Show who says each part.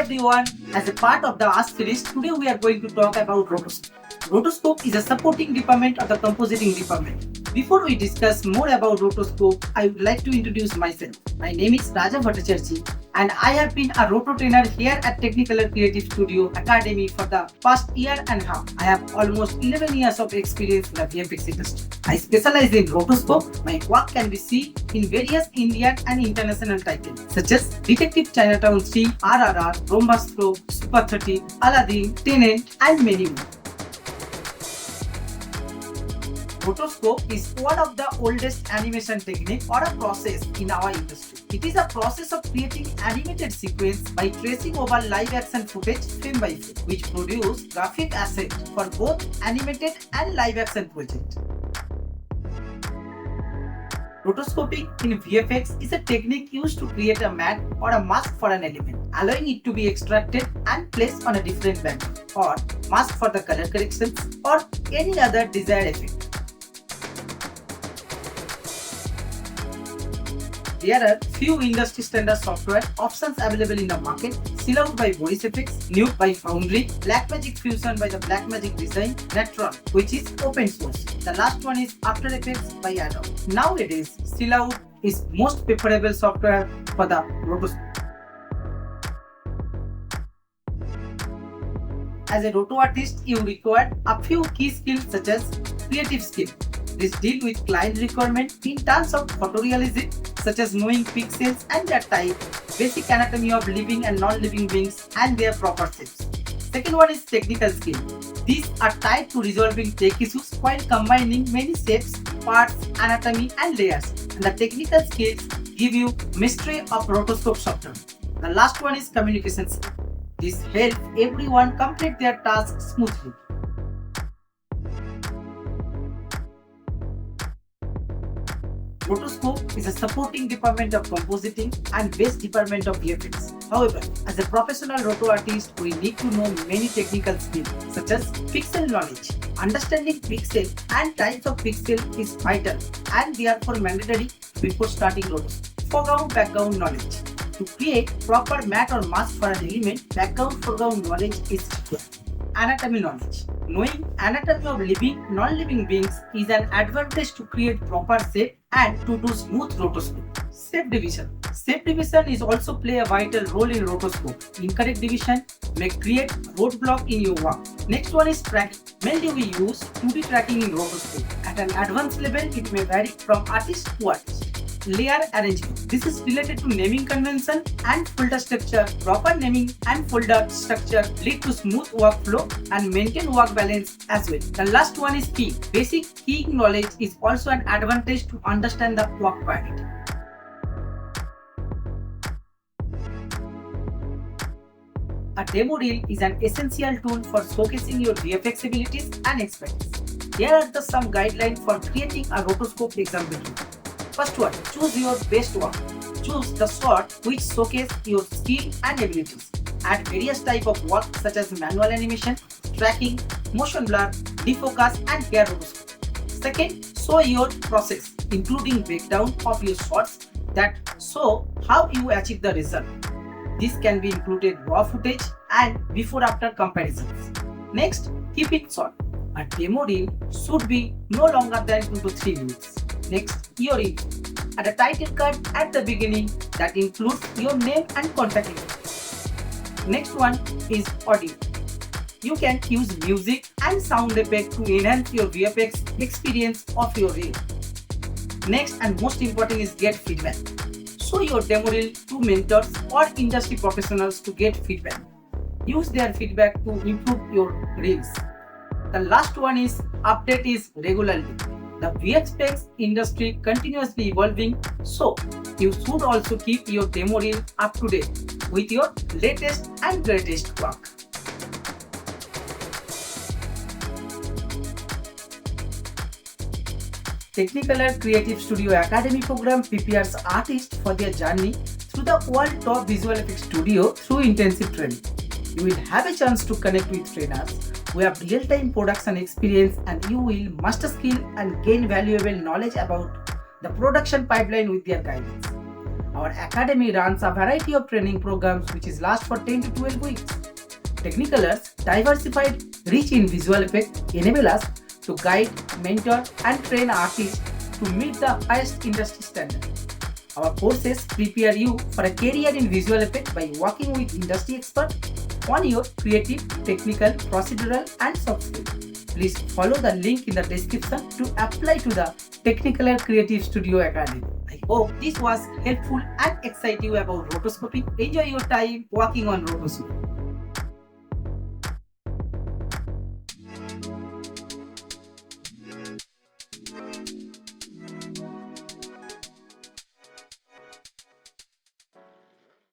Speaker 1: everyone. As a part of the Ask series, today we are going to talk about Rotoscope. Rotoscope is a supporting department of the compositing department. Before we discuss more about Rotoscope, I would like to introduce myself. My name is Raja Bhattacharjee and I have been a Roto trainer here at Technicolor Creative Studio Academy for the past year and a half. I have almost 11 years of experience in the VFX industry. I specialize in Rotoscope. My work can be seen in various Indian and international titles such as Detective Chinatown 3, RRR, Rombastro, Super 30, Aladdin, Tenant and many more. Rotoscope is one of the oldest animation technique or a process in our industry. It is a process of creating animated sequence by tracing over live action footage frame by frame, which produce graphic asset for both animated and live action project. Rotoscoping in VFX is a technique used to create a matte or a mask for an element, allowing it to be extracted and placed on a different background, or mask for the color corrections or any other desired effect. There are few industry standard software options available in the market: Silhouette by VFX, Nuke by Foundry, Blackmagic Fusion by the Blackmagic Design, Netron, which is open source. The last one is After Effects by Adobe. Nowadays, Silhouette is most preferable software for the Rotoscope. As a Roto artist, you require a few key skills such as creative skill. This deal with client requirement in terms of photorealism, such as knowing pixels and their type, basic anatomy of living and non-living beings and their proper shapes. Second one is technical skill. These are tied to resolving tech issues while combining many shapes, parts, anatomy and layers. And the technical skills give you mystery of Rotoscope software. The last one is communication skill. This helps everyone complete their tasks smoothly. Rotoscope is a supporting department of compositing and base department of VFX. However, as a professional Roto artist, we need to know many technical skills such as pixel knowledge. Understanding pixel and types of pixel is vital and therefore mandatory before starting Rotoscope. Foreground background knowledge. To create proper matte or mask for an element, background foreground knowledge is required. Anatomy knowledge. Knowing anatomy of living, non-living beings is an advantage to create proper shape and to do smooth rotoscope. Shape division. Shape division is also play a vital role in rotoscope. Incorrect division may create roadblock in your work. Next one is tracking. Mainly we use 2D tracking in rotoscope. At an advanced level, it may vary from artist to artist. Layer arrangement. This is related to naming convention and folder structure. Proper naming and folder structure lead to smooth workflow and maintain work balance as well. The last one is key. Basic keying knowledge is also an advantage to understand the work quality. A demo reel is an essential tool for showcasing your VFX abilities and expertise. Here are some guidelines for creating a rotoscope example reel. First one, choose your best work. Choose the shot which showcase your skill and abilities. Add various types of work such as manual animation, tracking, motion blur, defocus and hair rotoscope. Second, show your process, including breakdown of your shots that show how you achieve the result. This can be included raw footage and before-after comparisons. Next, keep it short. A demo reel should be no longer than 2 to 3 minutes. Next, your intro. Add a title card at the beginning that includes your name and contact info. Next one is audio. You can use music and sound effect to enhance your VFX experience of your reel. Next and most important is get feedback. Show your demo reel to mentors or industry professionals to get feedback. Use their feedback to improve your reels. The last one is update is regularly. The VFX industry continuously evolving, so you should also keep your demo reel up to date with your latest and greatest work. Technicolor Creative Studio Academy program prepares artists for their journey through the world top visual effects studio through intensive training. You will have a chance to connect with trainers who have real-time production experience and you will master skill and gain valuable knowledge about the production pipeline with their guidance. Our academy runs a variety of training programs which is last for 10 to 12 weeks. Technicolor's diversified reach in visual effects enable us to guide, mentor and train artists to meet the highest industry standards. Our courses prepare you for a career in visual effects by working with industry experts on your creative, technical, procedural and soft skills. Please follow the link in the description to apply to the Technicolor Creative Studio Academy. I hope this was helpful and exciting about rotoscoping. Enjoy your time working on rotoscoping.